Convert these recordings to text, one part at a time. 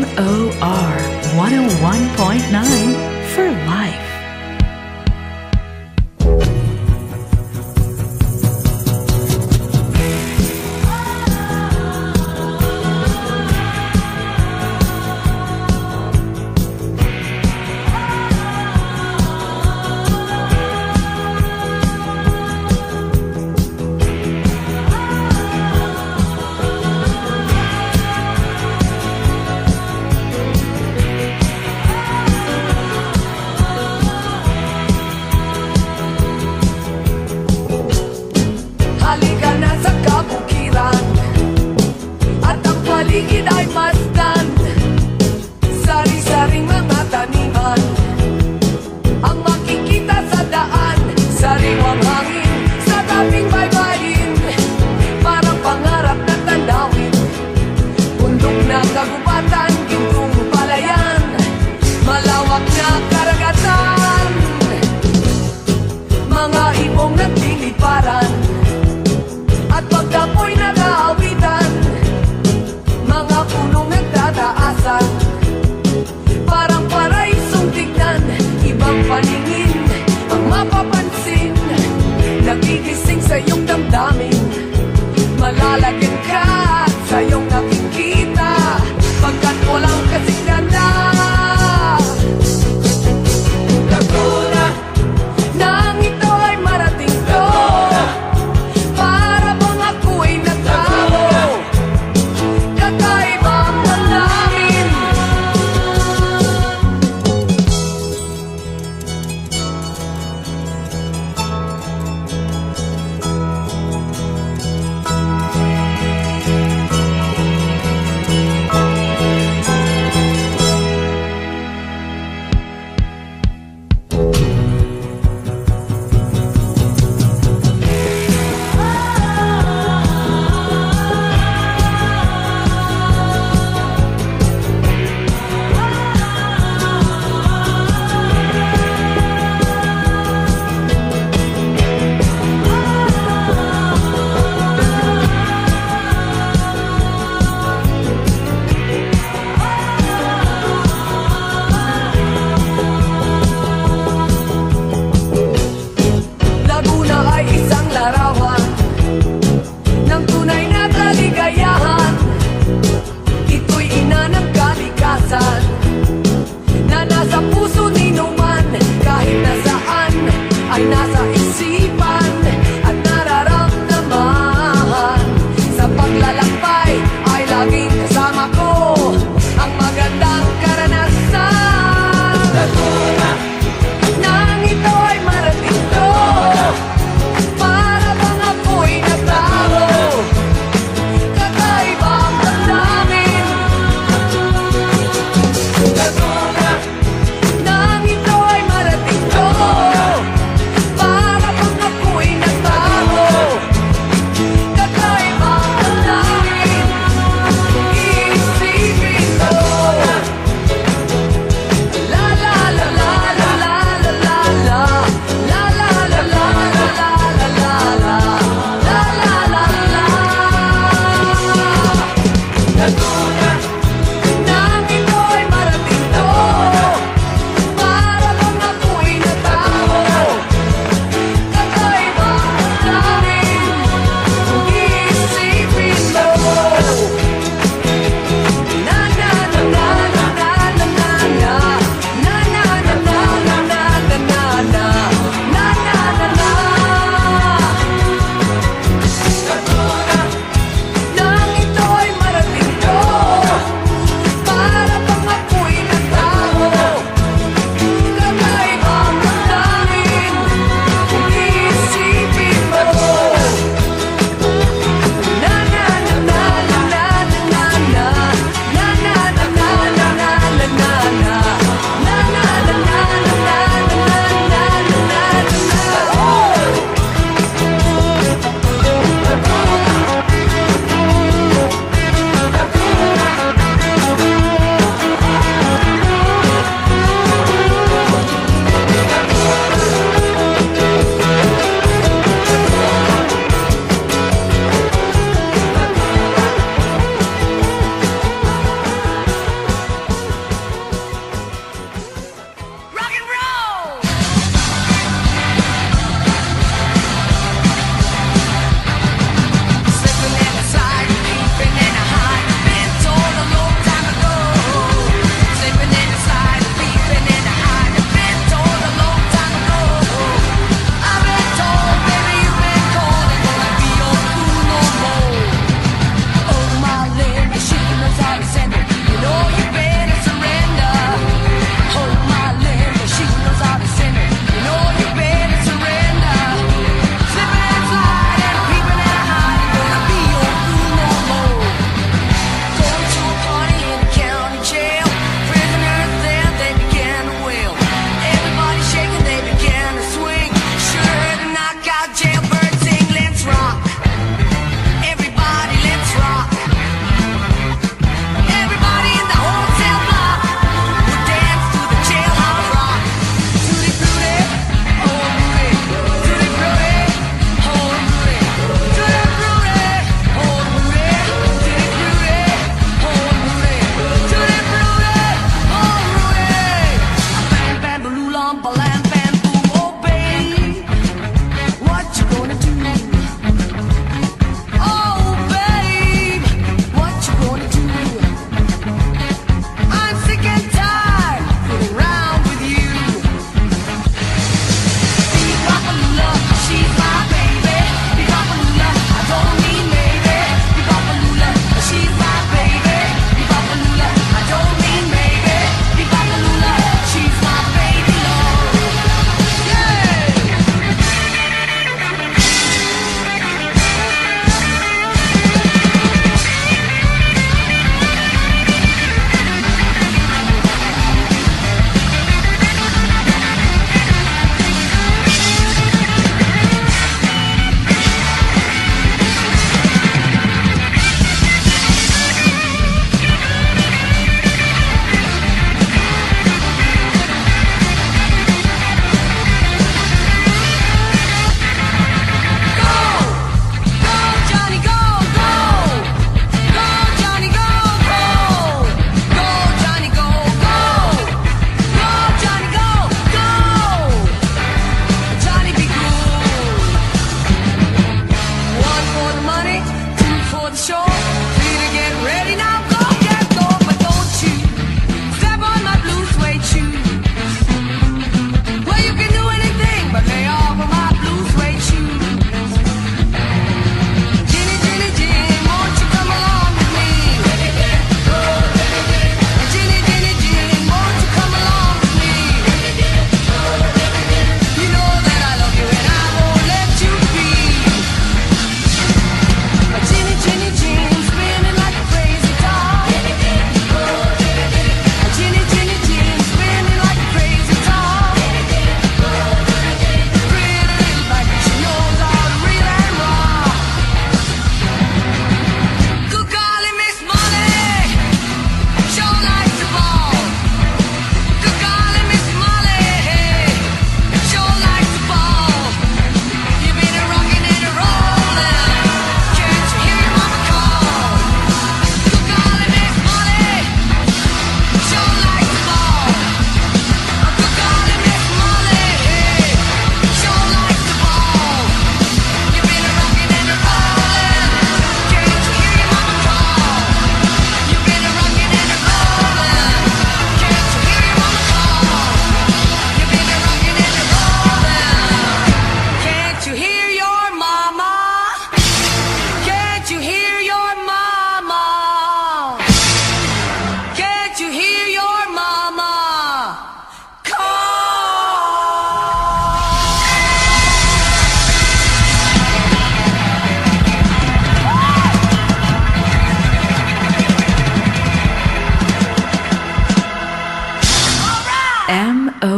MOR 101.9 for life.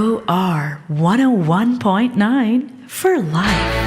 WOR 101.9 for life.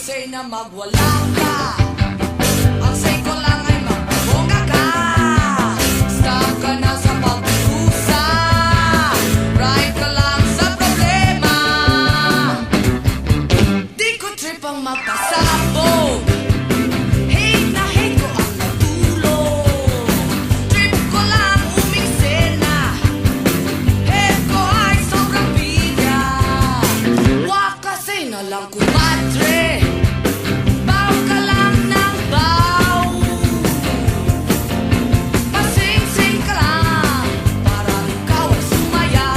say na magwala ka. Ang say ko lang ay magbongga ka. Stop ka na sa pagdusa. Right ka lang sa problema. Di ko trip ang magpasabog. Hate na hate ko ang natulog. Trip ko lang umisena. Head ko ay sobrang biga. Wag kasi na lang kumadre. Baw ka lang ng baw. Pasing-sing ka lang. Parang ikaw ay sumaya.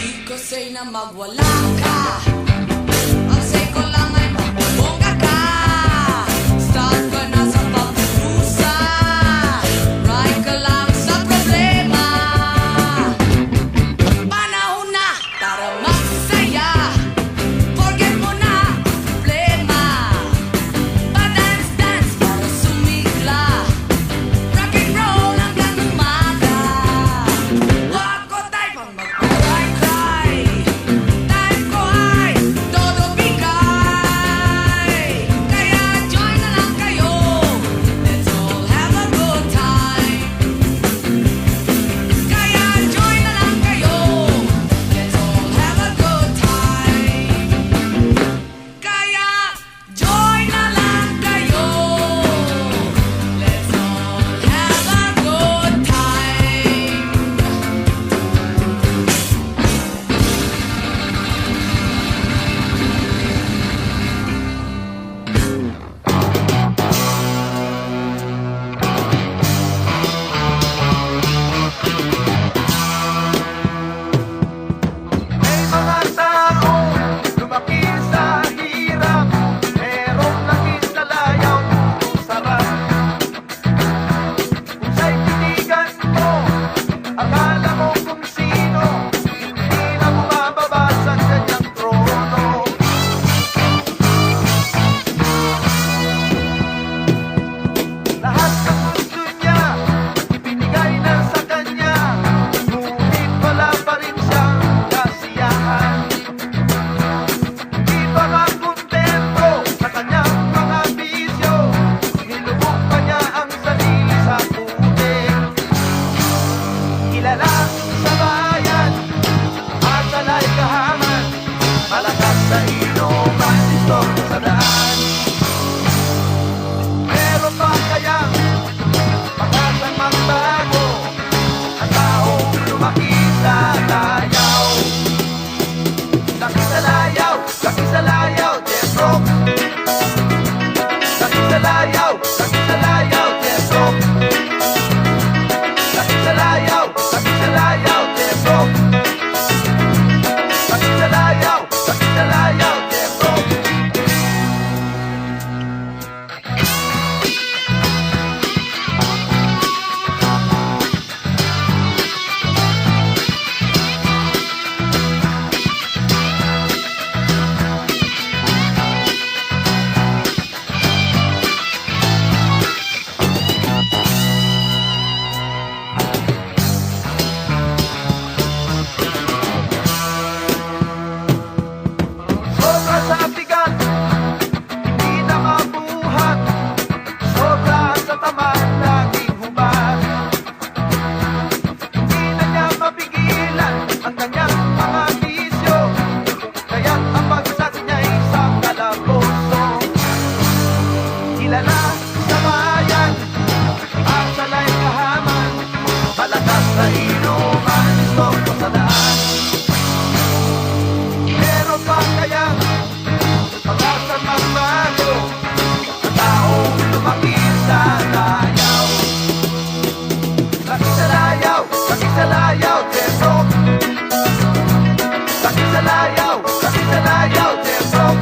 Di ko say na magwala ka. Ang say ko lang ay magbongga ka. Stop ka na sa pagdusa. Right ka lang sa problema. Panahon na para magsaya. Forget mo na ang problema. Pa-dance-dance para sumigla. Rock and roll hanggang umaga. Wag ko tayo pang magpa-cry-cry. Time ko ay todo bigay. Kaya join na lang kayo. Let's all have a good time. Kaya join na lang kayo. Let's all have a good time. Kaya join na lang kayo. Let's all have a good time. May mga taong lumaki sa hirap, merong laki sa layaw, sarap. Kung siya'y titigan mo, akala mo kung sino, hindi na bumababa sa kanyang trono. Lahat ng gusto niya, ibinigay na sa kanya, ngunit wala pa rin siyang kasiyahan. Di pa nga kontento sa kanyang mga bisyo, nilubog pa niya ang sarili sa putik. Kilala sa bayan, masalay kahaman, malakas sa inuman, gusto sa daan. Pero pa kayang pag-asang magbago ang taong lumaki sa layaw. Laki sa layaw, laki sa layaw, death rock. Laki sa layaw, death rock. Laki sa layaw, death rock. Laki sa layaw, death rock. Sobra sa bigat, hindi na mabuhat. Sobra sa tamad, laging hubad. Hindi na niya mapigilan ang kanyang mga bisyo, kaya't ang bagsak niya'y sa kalaboso. Kilala sa bayan, asalay kahaman, malakas sa inuman, gusto sa daan. Pero pa kayang pag-asang magbago ang taong lumaki sa layaw. Laki sa layaw, death rock. Laki sa layaw, death rock.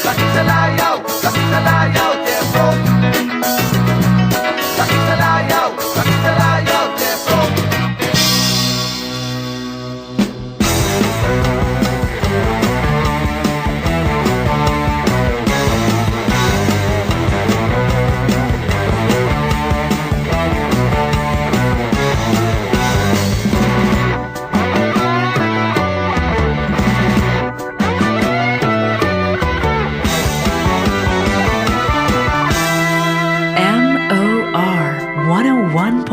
Laki sa layaw,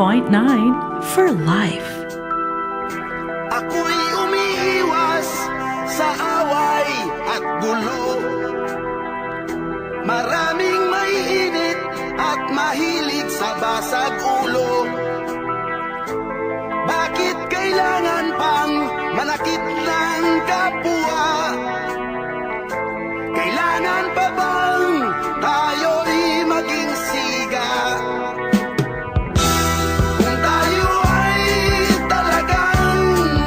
for life. Ako'y umiiwas sa away at gulo. Maraming maiinit at mahilig sa basag ulo. Bakit kailangan pang manakit ng kapwa? Kailangan pa bang tayo'y maging siga? Kung tayo ay talagang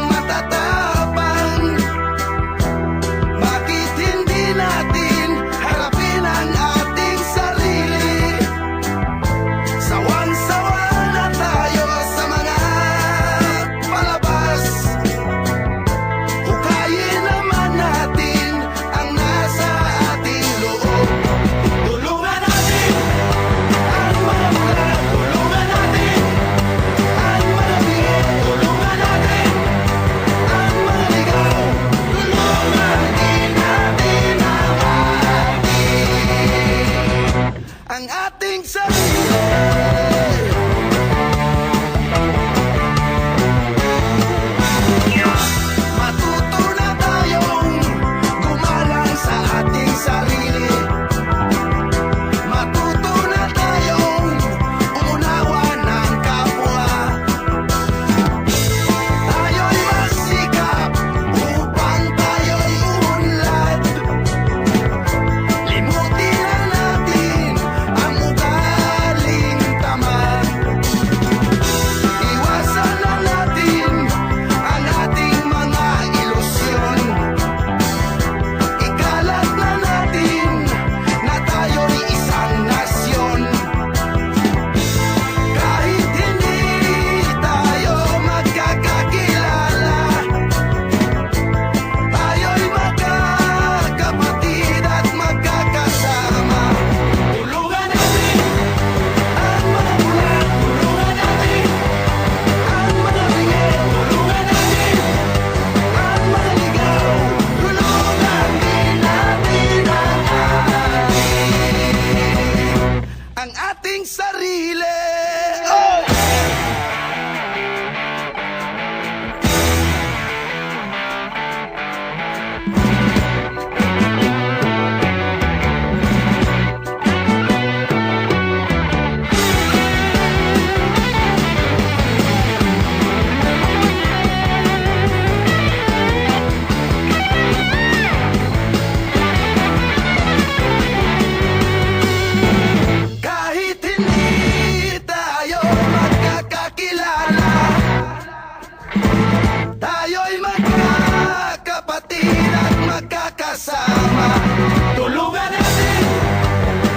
matatapang, bakit hindi natin harapin ang ating sarili? Sawan-sawa na tayo sa mga palabas. Hukayin naman natin ang nasa ating loob. Tulungan natin ang mga mula, tulungan natin ang mga bigay, tulungan natin ang mga ligaw, tulungan din natin ang ating sarili. Matuto na tayong gumalang sa ating sarili. Matuto na tayong umunawa ng kapwa. Tayo'y magsikap upang tayo'y umunlad. Limutin na natin ang ugaling tamad. Iwasan na natin ang ating mga ilusyon. Ikalat na natin na tayo'y isang nasyon. Kahit hindi tayo magkakakilala, tayo'y magkakapatid at magkakasama. Tulungan natin ang mga mula, tulungan natin ang mga bigay, tulungan natin ang mga ligaw, tulungan din natin ang ating sarili. Oh! Kahit hindi tayo magkakakilala, tayo'y magkakapatid at magkakasama. Tulungan natin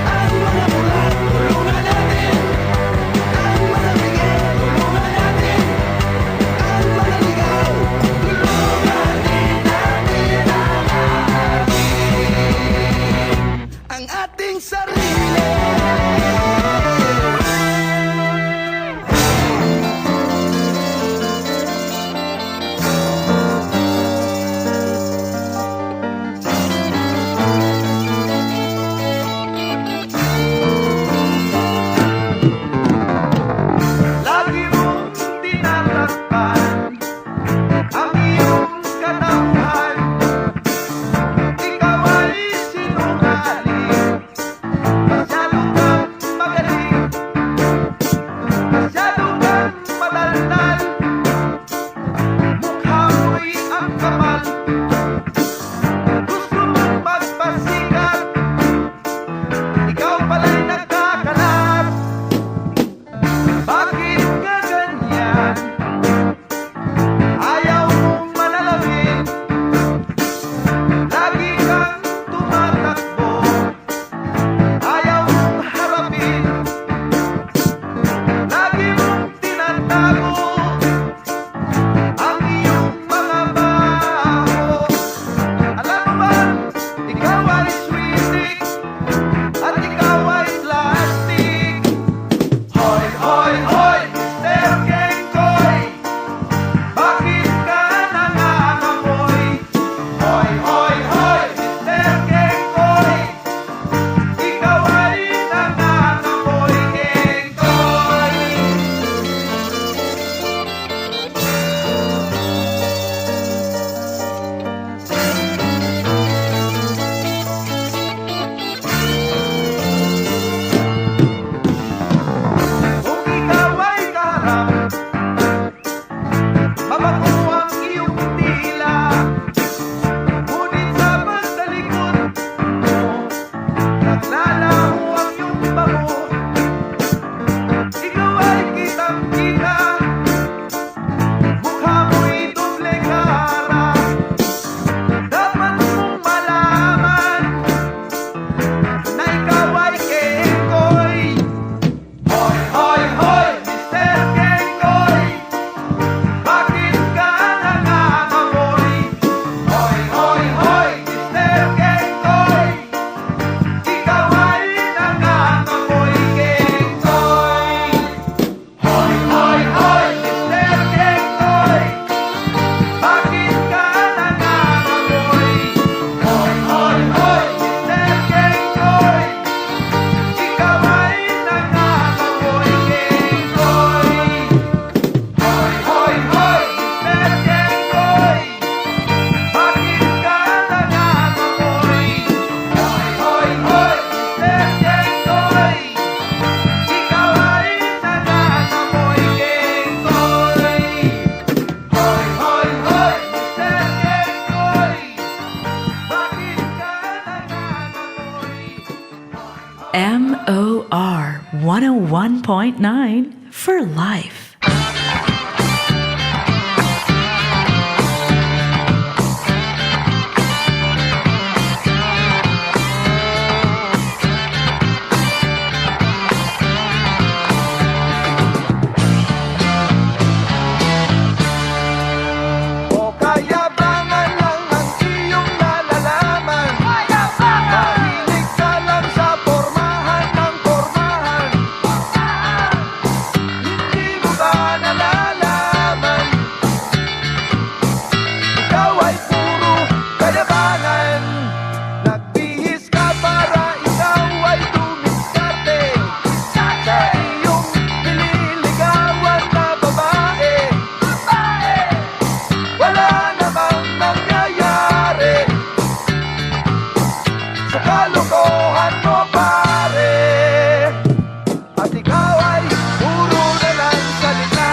ang mga mula, tulungan natin ang mga bigay, tulungan natin ang mga ligaw, tulungan din natin ang ating sarili. Lagi mong tinatakpan ang iyong katauhan. Ikaw ay sinungaling, masyado ka MOR 101.9 for life. O kayabangan lang ang iyong nalalaman. Mahilig ka lang sa pormahan ng pormahan. Hindi mo ba nalalaman? Ikaw ay puro kayabangan. Nagbihis ka para ikaw ay dumiskarte sa iyong nililigawan na babae. Wala namang nangyayari sa kalokohan mo, pare. At ikaw ay puro na lang salita.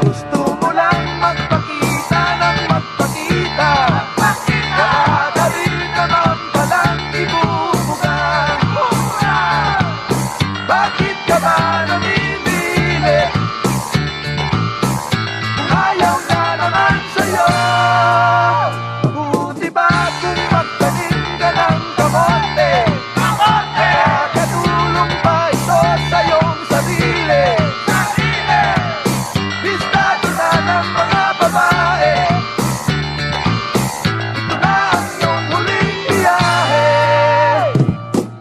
Gusto mo lang magpakita ng magpakita. Wala ka rin naman palang ibubuga. Bakit ka ba namimilit? Kung ayaw na naman sa'yo. Buti ba kung magtanim ka ng kamote? Makakatulong pa ito sa iyong sarili. Bistado na ng mga babae. Ito na ang iyong huling biyahe.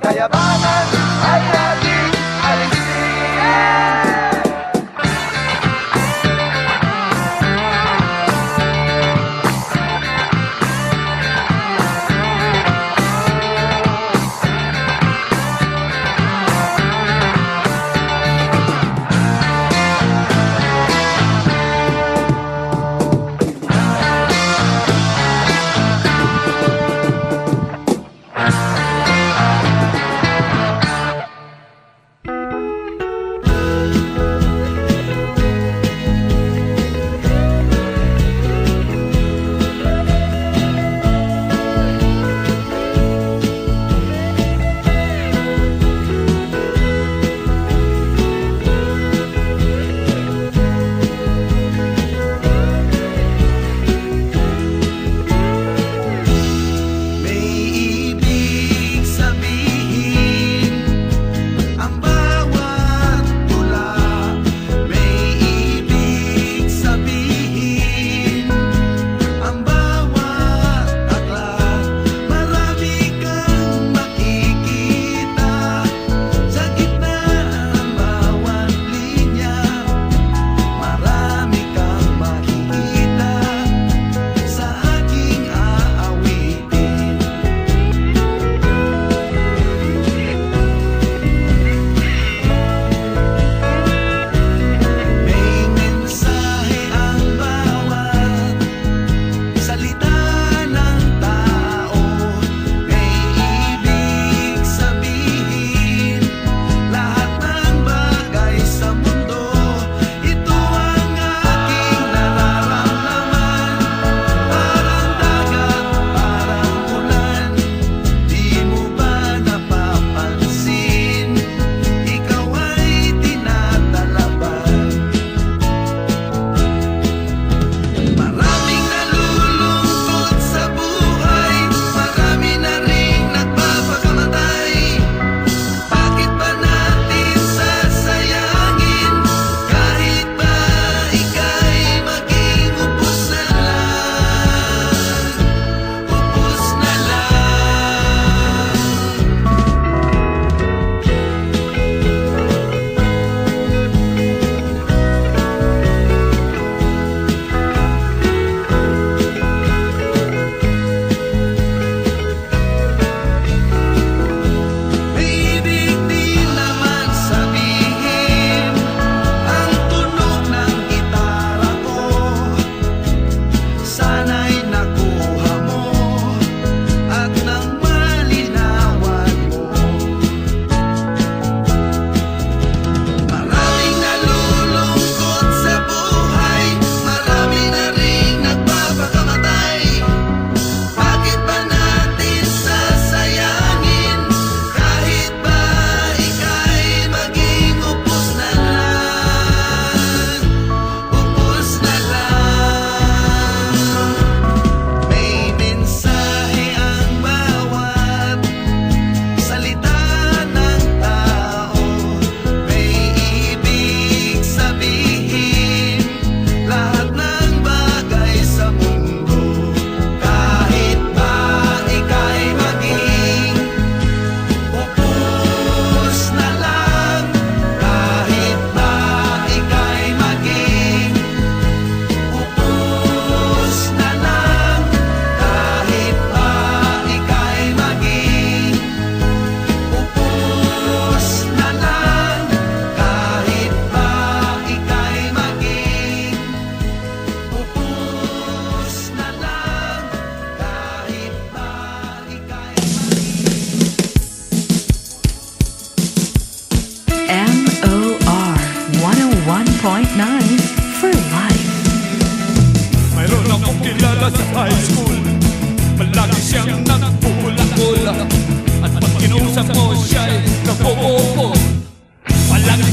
Kayabangan ay ating alisin.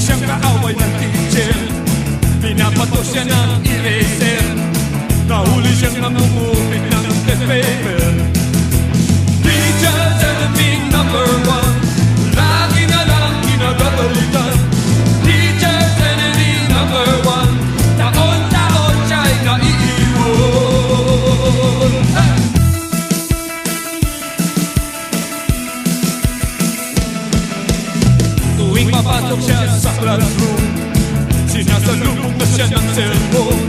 siyang kaaway ng teacher. Pinapato siya ng eraser. Nahuli siyang namumupit ng test paper. Teacher's enemy number one, lagi na lang kinagagalitan. Teacher's enemy number one, taon-taon siya'y naiiwan. Hey! Tuwing papasok siya sa classroom, sinasalubong na siya ng cellphone.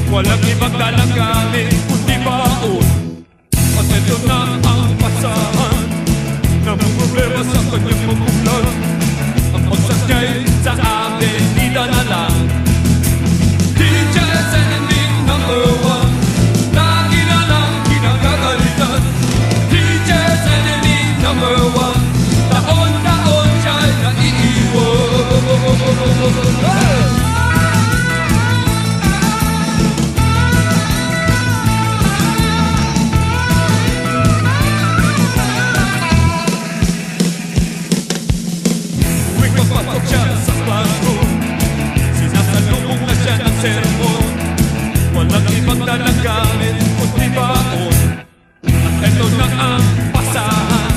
Walang ibang dalang gamit kundi baon. At ito na ang pasahan, namumroblema sa kanyang magulang. Ang pagsasnyay sa akin, nila na lang. Teacher's enemy number one, lagi na lang kinagagalitan. Teacher's enemy number one, taon-taon siya'y naiiwan. Hey! Tuwing papasok siya sa classroom, sinasalubong na siya ng sermon. Walang ibang dalang gamit kundi baon. At ito na ang pasahan,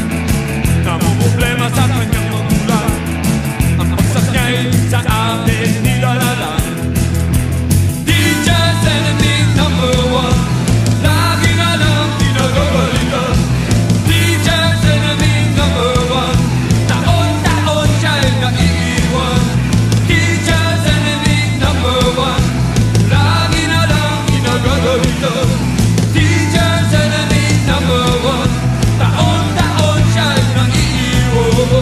namumroblema sa kanyang magulang. Ang pagsasnyay sa atin, nila na lang. Teacher's enemy number one, lagi na lang kinagagalitan. Teacher's enemy number one, taon-taon siya'y naiiwan. Teacher's enemy number one, lagi na lang kinagagalitan. Teacher's enemy number one, taon-taon siya'y naiiwan.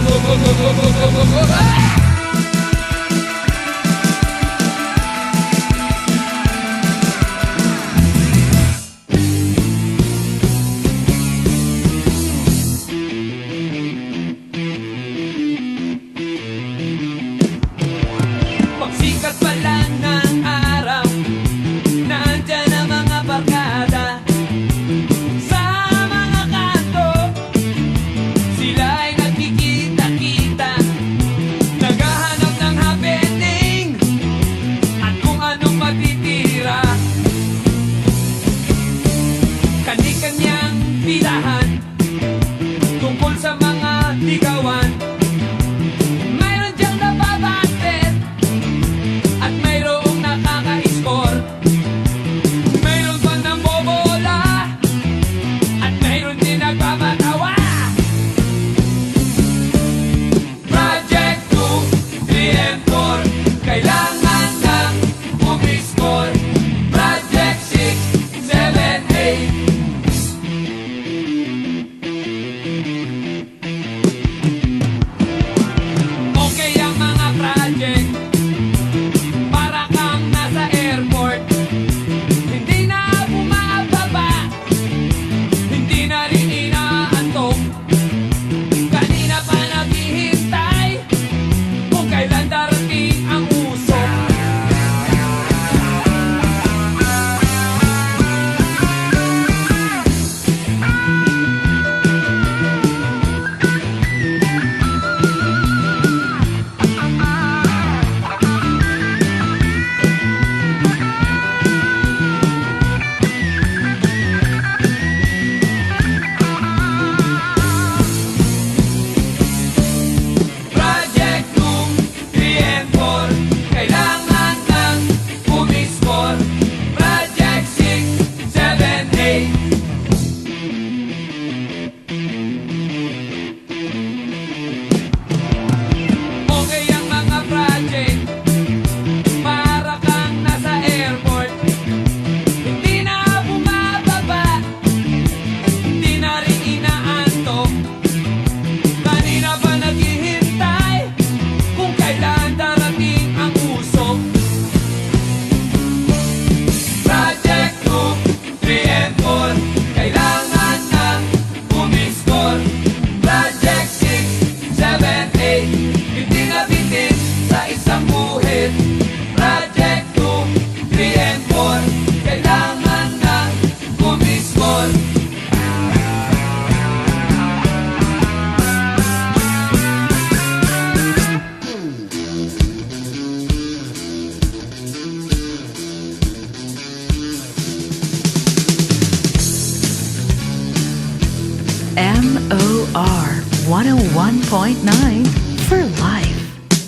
MOR 101.9 for life.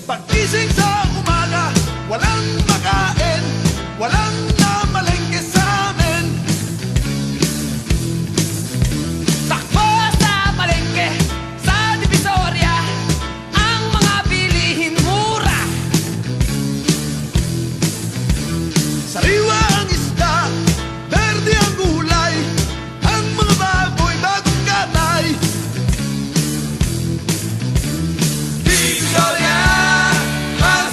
Pag-ising sa umaga, walang makain, walang namalengke sa amin. Takbo sa palengke, sa Divisoria, ang mga bilihin mura. Sariwa ang isda, berde ang gulay, ang mga baboy bagong kanay. Divisoria, mas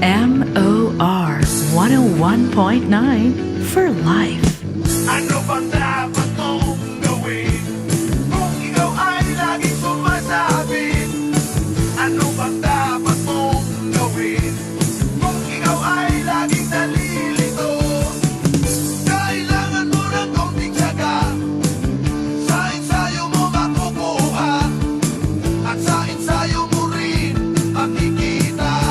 MOR 101.9 for life. Ano bang dapat mong gawin kung ikaw ay laging sumasabi? Ano bang dapat mong gawin kung ikaw ay laging nalilito? Kailangan mo ng konting tiyaga, sa ensayo mo makukuha, at sa ensayo mo rin makikita.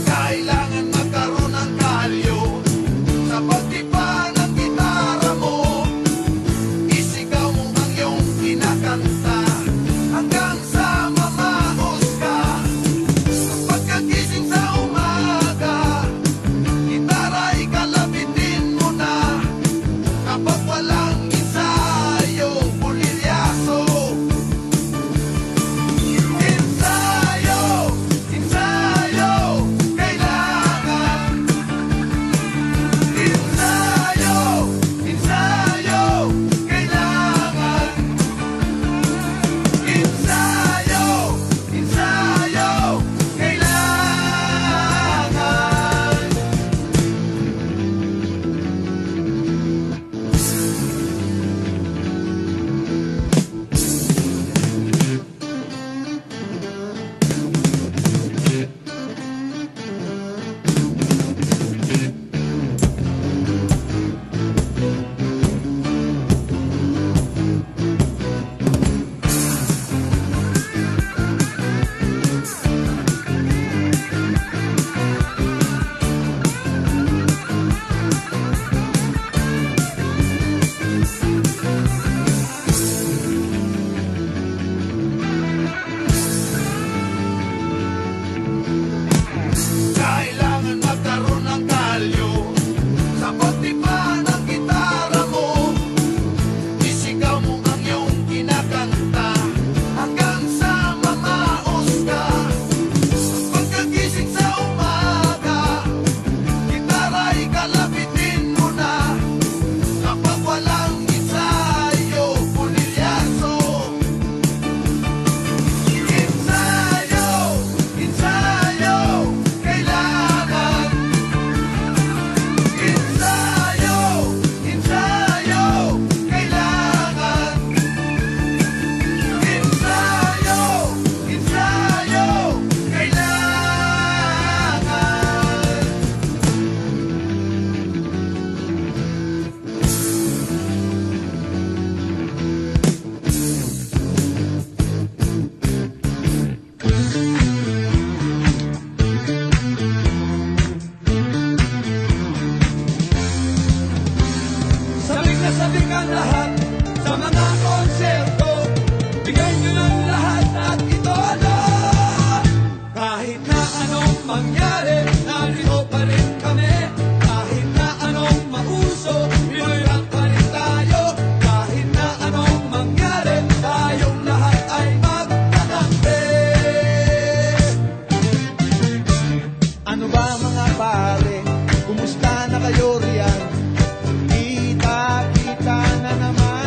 Kailangan magkaroon ng kalyo sa pagtipa ng gitara mo. Isigaw mo ang iyong kinakanta hanggang sa mamaos ka. Pagkagising sa umaga, gitara ikalabitin mo na. Kapag walang ensayo, pulilyaso. Ensayo, ensayo, kailangan. Ensayo, ensayo, kailangan. Ensayo, ensayo, kailangan. Kailangan magkaroon ng kalyo sa pagtipa ng gitara mo. Isigaw mo ang iyong kinakanta hanggang sa mamaos ka. Pagkagising sa umaga, gitara ikalabitin mo na. Kapag walang ensayo, pulilyaso. Ensayo, ensayo, kailangan. Ensayo, ensayo, kailangan. Ensayo, ensayo, kailangan. Sabik ang lahat sa mga konserto. Bigay nyo ng lahat at ito lang. Kahit na anong mangyari, narito pa rin kami. Kahit na anong mauso, Pinoy rock pa rin tayo. Kahit na anong mangyari, tayong lahat ay magtatakbe. Ano ba mga pare? Kumusta na kayo riyan? Kita-kita na naman.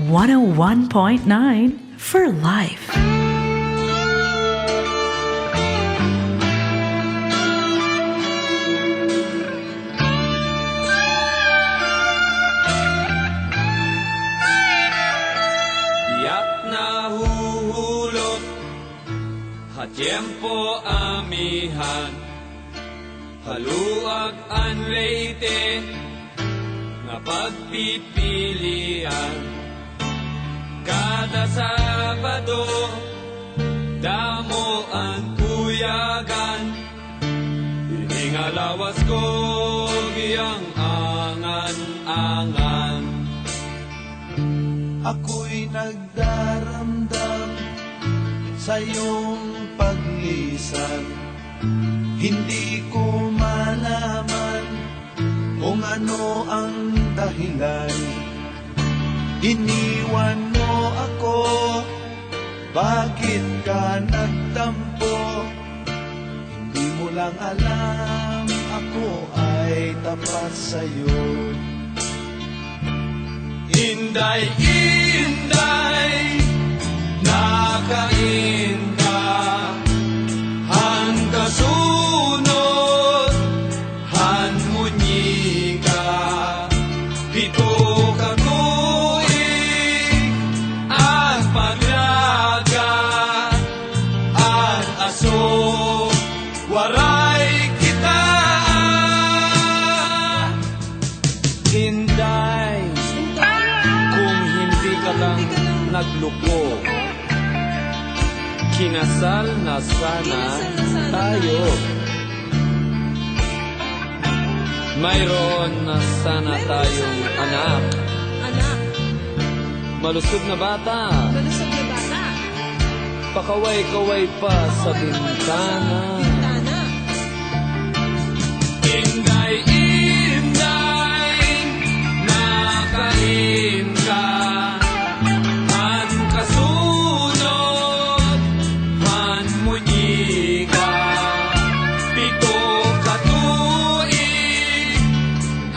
101.9 for life. Tiyak na huhulot Hatiempo amihan Haluag an leite Nga pagpipilian Kada Sabado Damo ang kuyagan Hingalawas ko Giyang angan-angan Ako'y nagdaramdam sa iyong paglisan. Hindi ko malaman kung ano ang dahilan. Iniwan mo ako, bakit ka nagtampo? Hindi mo lang alam, ako ay tapat sa'yo. Inday, inday, nakain ka Han kasunod, han munyi ka Pito ka tuig, ang paglaga Ang aso, waray kita Inday, kung hindi ka lang nagluko Kinasal na sana tayo Mayroon na sana tayong anak Anak, Malusog na bata malusog na bata. Pakaway-kaway pa sa bintana Tana, Inday, inday, nakain ka Han kasunod, han munyi ka Pito ka tuig,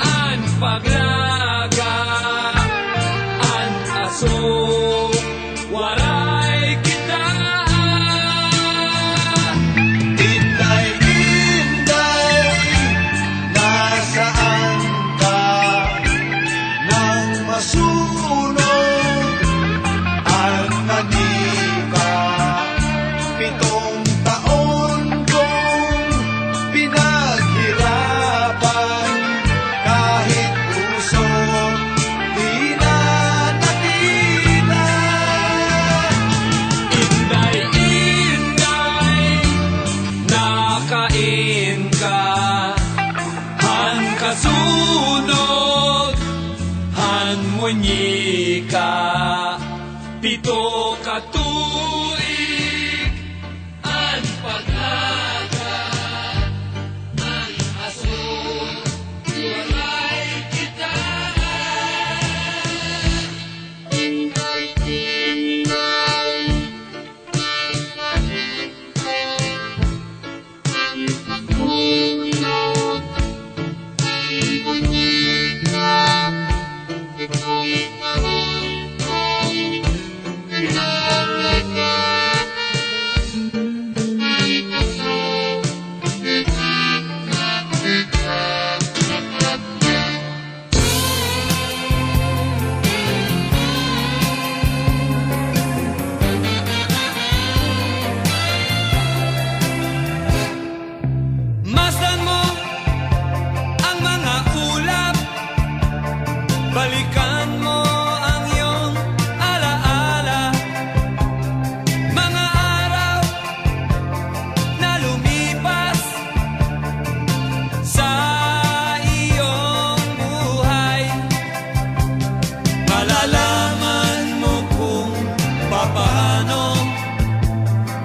an paglaga An aso, waray kita Inday, inday, nasaan ka? Nang masunog ang manika 7 taon kong pinaghirapan kahit puso di na nakita. Inday, inday, nakain ka Han kasunod, han munyi ka Pito ka tuig, an paglaga An aso, walay kita Masdan mo ang mga ulap Balikan mo ang iyong alaala Mga araw na lumipas Sa iyong buhay Malalaman mo kung papaano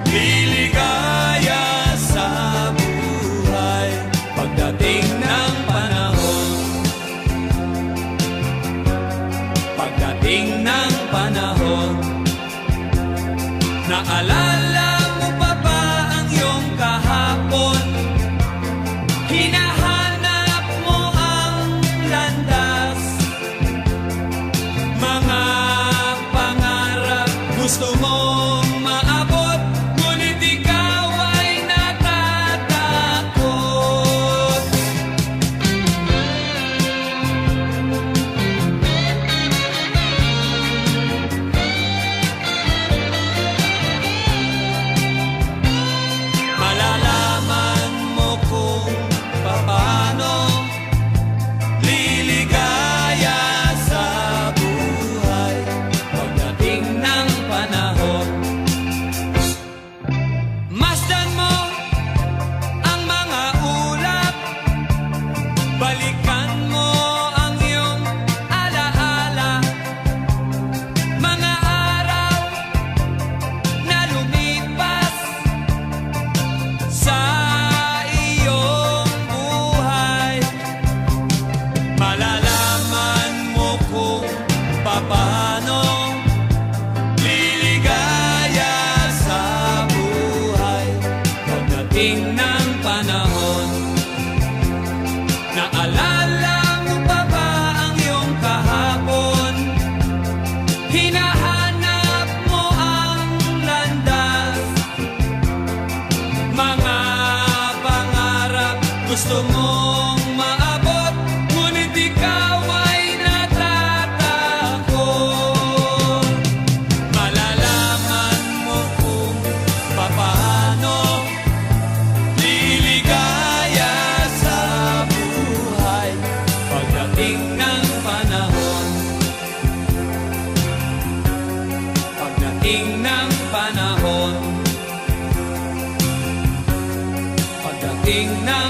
Liligaya sa buhay Pagdating ng panahon Pagdating ng panahon Naalala mo pa ba ang iyong kahapon Hinahanap mo ang landas Mga Gusto mong maabot, ngunit ikaw ay natatakot. Malalaman mo kung paano liligaya sa buhay pagdating ng panahon. Masdan mo ang mga ulap, balikan mo ang iyong alaala, mga araw na lumipas sa iyong buhay. Malalaman mo kung paano liligaya sa buhay pagdating ng panahon. Naalala mo pa ba ang iyong kahapon? Hinahanap mo ang landas, mga pangarap gusto mong maabot, ngunit ikaw ay natatakot. Malalaman mo kung paano liligaya sa buhay pagdating ng panahon. Pagdating ng panahon. Pagdating ng